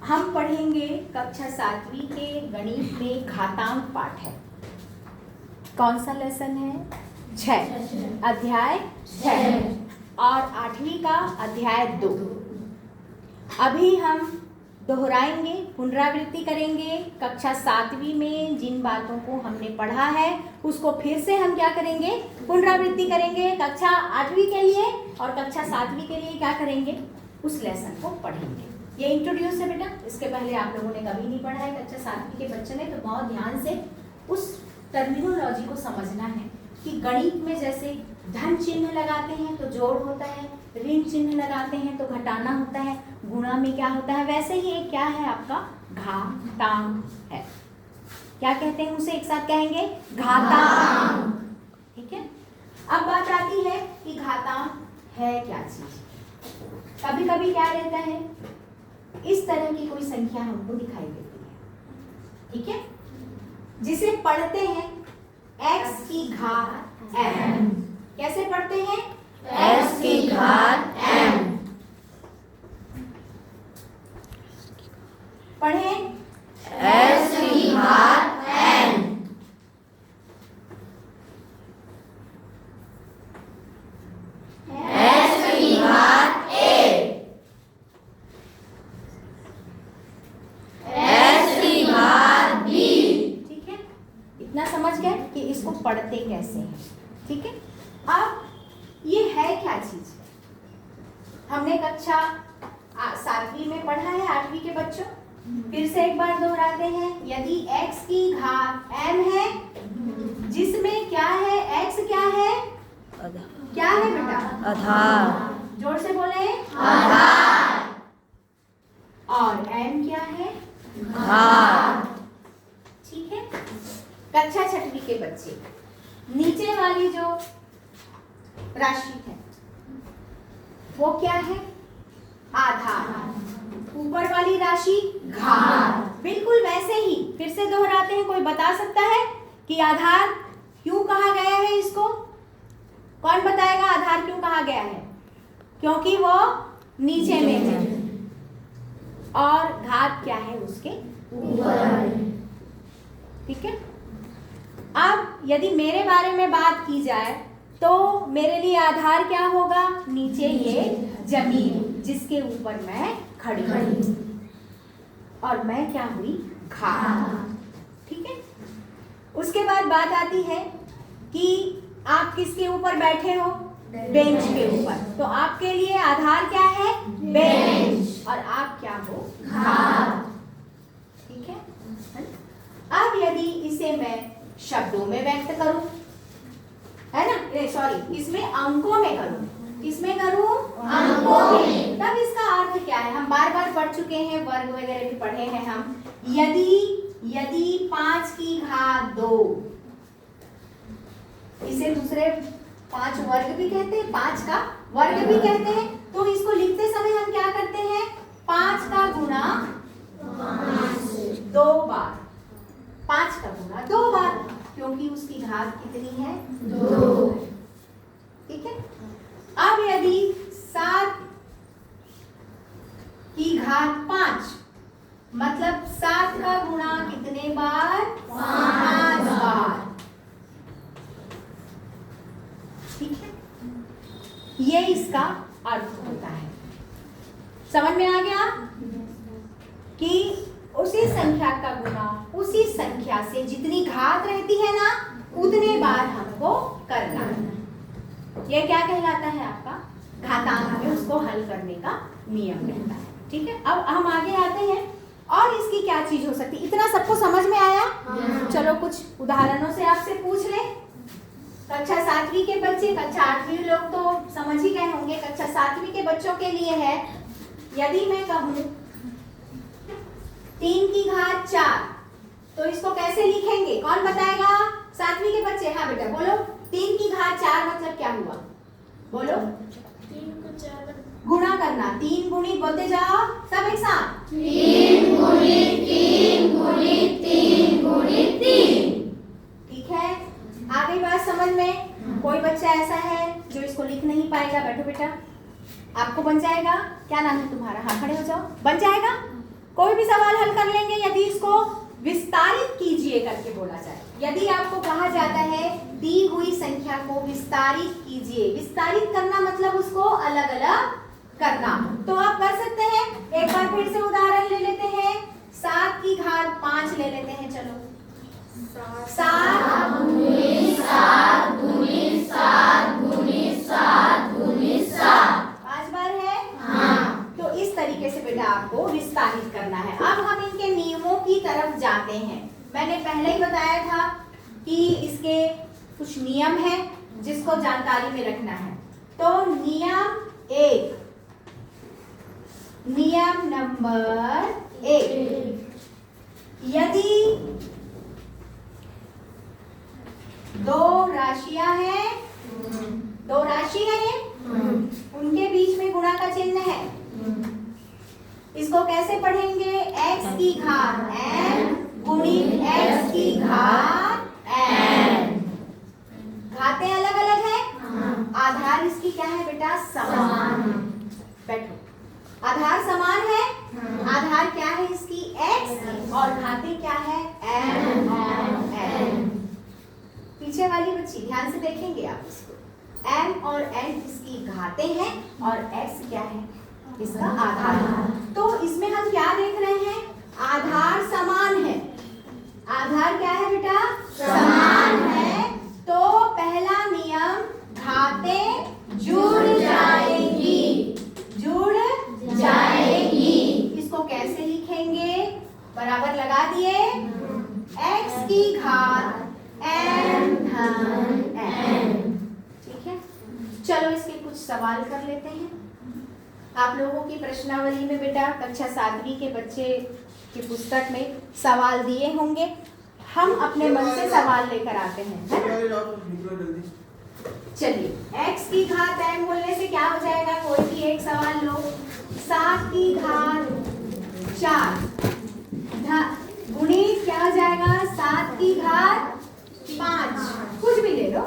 हम पढ़ेंगे कक्षा 7वीं के गणित में घातांक पाठ है। कौन सा लेसन है? 6, अध्याय 6 और 8वीं का अध्याय 2। अभी हम दोहराएंगे, पुनरावृत्ति करेंगे। कक्षा 7वीं में जिन बातों को हमने पढ़ा है उसको फिर से हम क्या करेंगे? पुनरावृत्ति करेंगे। कक्षा 8वीं के लिए और कक्षा 7वीं के लिए क्या करेंगे? उस लेसन को पढ़ेंगे। ये इंट्रोड्यूस है बेटा, इसके पहले आप लोगों ने कभी नहीं पढ़ा है कक्षा 7वीं के बच्चे ने, तो बहुत ध्यान से उस टर्मिनोलॉजी को समझना है कि गणित में जैसे धन चिन्ह लगाते हैं तो जोड़ होता है, ऋण चिन्ह लगाते हैं तो घटाना होता है, गुणा में क्या होता है, वैसे ही एक क्या है आपका घातांक है। क्या कहते हैं उसे? एक साथ कहेंगे, घातांक। ठीक है। अब बात आती है कि घातांक है क्या चीज। कभी कभी क्या रहता है, इस तरह की कोई संख्या हमको दिखाई देती है, ठीक है, जिसे पढ़ते हैं x की घात m। कैसे पढ़ते हैं? x की घात m। पढ़ें, x की घात n। x की घात a। x की घात b। ठीक है। इतना समझ गए कि इसको पढ़ते कैसे हैं। ठीक है। अब ये है क्या चीज? हमने कक्षा 7वीं में पढ़ा है 8वीं के बच्चों। फिर से एक बार दोहराते हैं। यदि x की घात m है, जिसमें क्या है? x क्या है? क्या है बेटा? आधार। जोर से बोले। आधार। और m क्या है? घात। ठीक है। कक्षा 6वीं के बच्चे, नीचे वाली जो राशि है वो क्या है? आधार। ऊपर वाली राशि घात। बिल्कुल वैसे ही फिर से दोहराते हैं। कोई बता सकता है कि आधार क्यों कहा गया है इसको? कौन बताएगा आधार क्यों कहा गया है? क्योंकि वो नीचे में है और घात क्या है? उसके ऊपर। ठीक है। अब यदि मेरे बारे में बात की जाए तो मेरे लिए आधार क्या होगा? नीचे ये जमीन जिसके ऊपर मैं खड़ी हूं, और मैं क्या हुई? घात। ठीक है। उसके बाद बात आती है कि आप किसके ऊपर बैठे हो? बेंच के ऊपर। तो आपके लिए आधार क्या है? बेंच। और आप क्या हो? घात। ठीक है। अब यदि इसे मैं शब्दों में व्यक्त करूं, है ना, सॉरी, इसमें अंकों में करूं। किसमें करूं? अंकों में। तब इसका अर्थ क्या है? हम बार बार पढ़ चुके हैं, वर्ग वगैरह भी पढ़े हैं हम। यदि 5 की घात 2, इसे दूसरे 5 वर्ग भी कहते हैं, 5 का वर्ग भी कहते हैं, तो इसको लिखते समय हम क्या करते हैं? 5 का गुणा 2 बार। 5 का गुणा 2 बार, क्योंकि उसकी घात कितनी है? 2। ठीक है। अब यदि 7 की घात 5, मतलब 7 का गुणा कितने बार? 5 बार। ठीक है। ये इसका अर्थ होता है। समझ में आ गया कि उसी संख्या का गुणा उसी संख्या से जितनी घात रहती है ना, उतने बार हमको करना है। यह क्या कहलाता है? आपका घातांक में उसको हल करने का नियम रहता है। ठीक है। अब हम आगे आते हैं, और इसकी क्या चीज हो सकती है? इतना सबको समझ में आया? चलो कुछ उदाहरणों से आपसे पूछ ले। कक्षा 7वीं के बच्चे, कक्षा 8वीं लोग तो समझ ही गए होंगे। कक्षा 7वीं के बच्चों के लिए है, यदि मैं कहूं 3 की घात 4, तो इसको कैसे लिखेंगे? कौन बताएगा? 7वीं के बच्चे। हाँ बेटा बोलो। 3 की घात 4 मतलब क्या हुआ? बोलो। 3 को 4 गुणा करना। 3 गुणित, बोलते जाओ सब एक साथ। 3 गुणित 3 गुणित 3 गुणित 3। ठीक है। आ गई बात समझ में? कोई बच्चा ऐसा है जो इसको लिख नहीं पाएगा? बैठो बेटा, आपको बन जाएगा। क्या नाम है तुम्हारा? हाँ खड़े हो जाओ। बन जाएगा? कोई भी सवाल हल कर लेंगे यदि इसको विस्तारित कीजिए करके बोला जाए। यदि आपको कहा जाता है दी हुई संख्या को विस्तारित कीजिए, विस्तारित करना मतलब उसको अलग अलग करना, तो आप कर सकते हैं। एक बार फिर से उदाहरण ले लेते हैं, 7 की घात 5 ले लेते हैं। चलो 7 गुणित 7 गुणित 7 गुणित 7 गुणित 7। 5 बार है। हाँ। तो इस तरीके से बेटा आपको विस्तारित करना है। अब हम इनके नियमों की तरफ जाते हैं। मैंने पहले ही बताया था कि इसके कुछ नियम हैं जिसको जानकारी में रखना है। तो नियम 1, नियम नंबर 1, यदि 2 राशियां हैं, 2 राशि है ये, उनके बीच में गुणा का चिन्ह है, इसको कैसे पढ़ेंगे? x की घात n गुणित x की घात n। घातें अलग अलग है, आधार इसकी क्या है बेटा? समान। बैठो, आधार समान है, आधार क्या है इसकी? x और घातें क्या है? n और n। पीछे वाली बच्ची ध्यान से देखेंगे आप इसको, m और n इसकी घातें हैं और x क्या है? इसका आधार। तो इसमें हम क्या देख रहे हैं? आधार समान है। आधार क्या है बेटा? समान है। तो पहला नियम, घातें जुड़ जाएंगी, जुड़ जाएंगी। इसको कैसे लिखेंगे? बराबर लगा दिए, x की घात n धन n। ठीक है, चलो इसके कुछ सवाल कर लेते हैं। आप लोगों की प्रश्नावली में बेटा कक्षा 7वीं के बच्चे की पुस्तक में सवाल दिए होंगे, हम अपने मन से सवाल लेकर आते हैं। चलिए, x की घात n बोलने से क्या हो जाएगा? कोई भी एक सवाल लो। 7 की घात 4 गुणित क्या हो जाएगा? 7 की घात 5, कुछ भी ले लो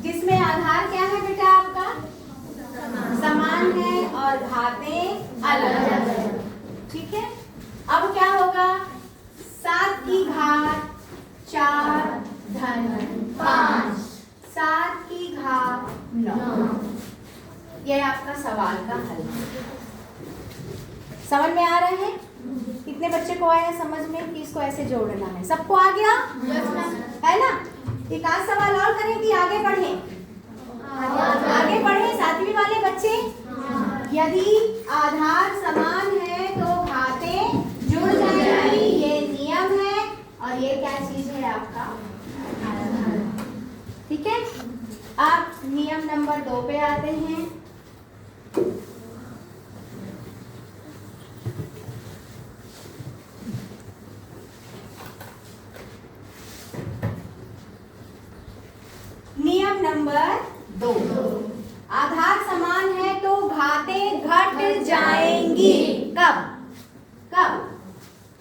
जिसमें आधार क्या है बेटा आपका? समान है और घातें अलग अलग। ठीक है, अब क्या होगा? 7 की घात 4 धन 5, 7 की घात 9। ये आपका सवाल का हल है। समझ में आ रहा है? कितने बच्चे को आया समझ में कि इसको ऐसे जोड़ना है? सबको आ गया है ना? एक आध सवाल और करें कि आगे बढ़े? आगे बढ़े 7वीं वाले बच्चे। यदि आधार समान है तो घातें जुड़ जाएंगी, ये नियम है। और ये क्या चीज है आपका? ठीक है, आप नियम नंबर 2 पे आते हैं। नियम नंबर 2, आधार समान है तो घातें घट जाएंगी। कब? कब?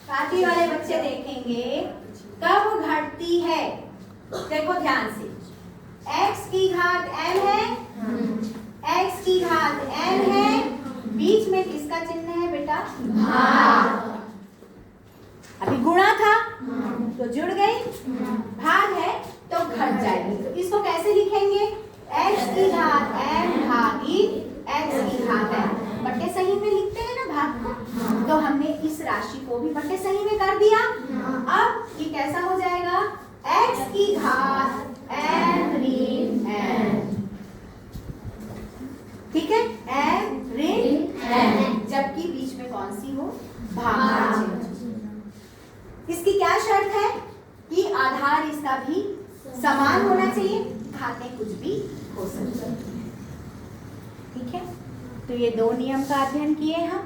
साथी वाले बच्चे देखेंगे कब घटती है। देखो ध्यान से, x की घात n है, x की घात n है, बीच में किसका चिन्ह है बेटा? भाग। अभी गुणा था तो जुड़ गई, भाग है तो घट जाएगी। तो इसको कैसे लिखेंगे? x की घात n भागित x की घात n। बट्टे सही में लिखते हैं ना भाग को, तो हमने इस राशि को भी बट्टे सही में कर दिया। अब ये कैसा हो जाएगा? x की घात n ऋण n। ठीक है, n ऋण n, जबकि बीच में कौन सी हो? भाग। इसकी क्या शर्त है? कि आधार इसका भी समान होना चाहिए, घातें कुछ भी हो सकती हैं। ठीक है, तो ये 2 नियम का अध्ययन किए हम।